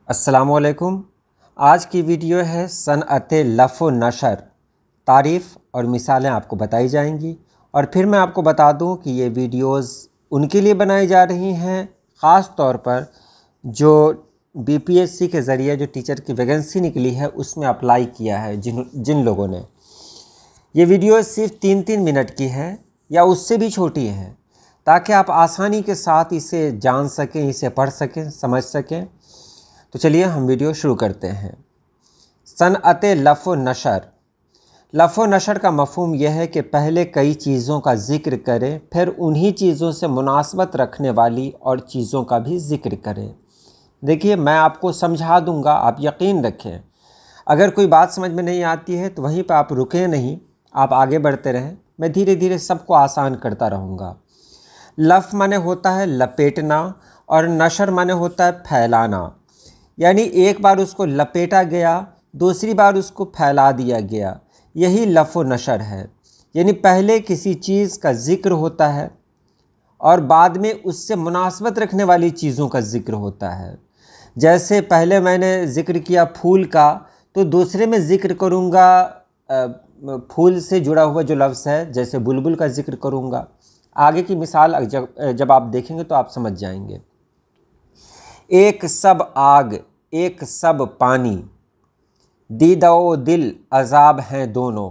अस्सलामुअलैकुम। आज की वीडियो है सनअते लफ़ व नशर। तारीफ़ और मिसालें आपको बताई जाएंगी और फिर मैं आपको बता दूं कि ये वीडियोस उनके लिए बनाई जा रही हैं ख़ास तौर पर जो बीपीएससी के ज़रिए जो टीचर की वैकेंसी निकली है उसमें अप्लाई किया है जिन लोगों ने। ये वीडियो सिर्फ 3-3 मिनट की है या उससे भी छोटी है ताकि आप आसानी के साथ इसे जान सकें, इसे पढ़ सकें, समझ सकें। तो चलिए हम वीडियो शुरू करते हैं। सनअते लफ़ व नशर। लफ़ व नशर का मफ़हूम यह है कि पहले कई चीज़ों का ज़िक्र करें, फिर उन्हीं चीज़ों से मुनासबत रखने वाली और चीज़ों का भी ज़िक्र करें। देखिए, मैं आपको समझा दूंगा, आप यकीन रखें। अगर कोई बात समझ में नहीं आती है तो वहीं पर आप रुकें नहीं, आप आगे बढ़ते रहें। मैं धीरे धीरे सबको आसान करता रहूँगा। लफ़ माने होता है लपेटना और नशर माने होता है फैलाना। यानी एक बार उसको लपेटा गया, दूसरी बार उसको फैला दिया गया, यही लफ़ व नशर है। यानी पहले किसी चीज़ का ज़िक्र होता है और बाद में उससे मुनासबत रखने वाली चीज़ों का ज़िक्र होता है। जैसे पहले मैंने ज़िक्र किया फूल का, तो दूसरे में ज़िक्र करूँगा फूल से जुड़ा हुआ जो लफ्ज़ है, जैसे बुलबुल का ज़िक्र करूँगा। आगे की मिसाल जब आप देखेंगे तो आप समझ जाएंगे। एक सब आग एक सब पानी, दीदो दिल अजाब हैं दोनों।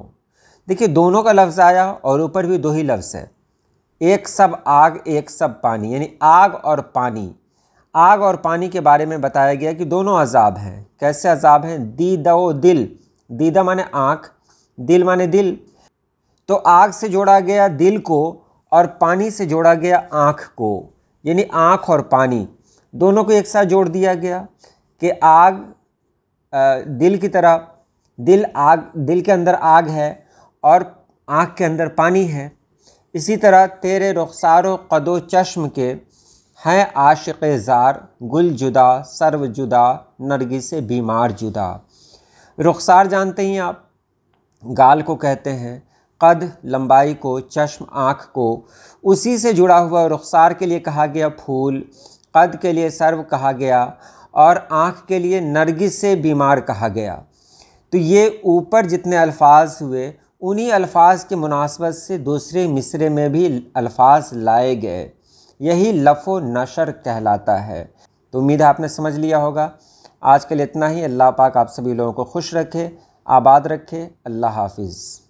देखिए, दोनों का लफ्ज़ आया और ऊपर भी दो ही लफ्ज़ है। एक सब आग एक सब पानी, यानी आग और पानी। आग और पानी के बारे में बताया गया कि दोनों अजाब हैं। कैसे अजाब हैं? दीदो दिल, दीदा माने आँख, दिल माने दिल। तो आग से जोड़ा गया दिल को और पानी से जोड़ा गया आँख को, यानी आँख और पानी दोनों को एक साथ जोड़ दिया गया कि आग दिल की तरह, दिल के अंदर आग है और आँख के अंदर पानी है। इसी तरह तेरे रुखसारो कदो चश्म के हैं आशिक़ ज़ार, गुल जुदा सर्व जुदा नरगिसे बीमार जुदा। रुखसार जानते हैं आप, गाल को कहते हैं, कद लंबाई को, चश्म आँख को, उसी से जुड़ा हुआ रुखसार के लिए कहा गया फूल, कद के लिए सर्व कहा गया और आँख के लिए नरगिस से बीमार कहा गया। तो ये ऊपर जितने अल्फाज हुए उन्हीं अल्फाज के मुनासबत से दूसरे मिसरे में भी अल्फाज लाए गए। यही लफ़ व नशर कहलाता है। तो उम्मीद है आपने समझ लिया होगा। आज के लिए इतना ही। अल्लाह पाक आप सभी लोगों को खुश रखे, आबाद रखे। अल्लाह हाफिज़।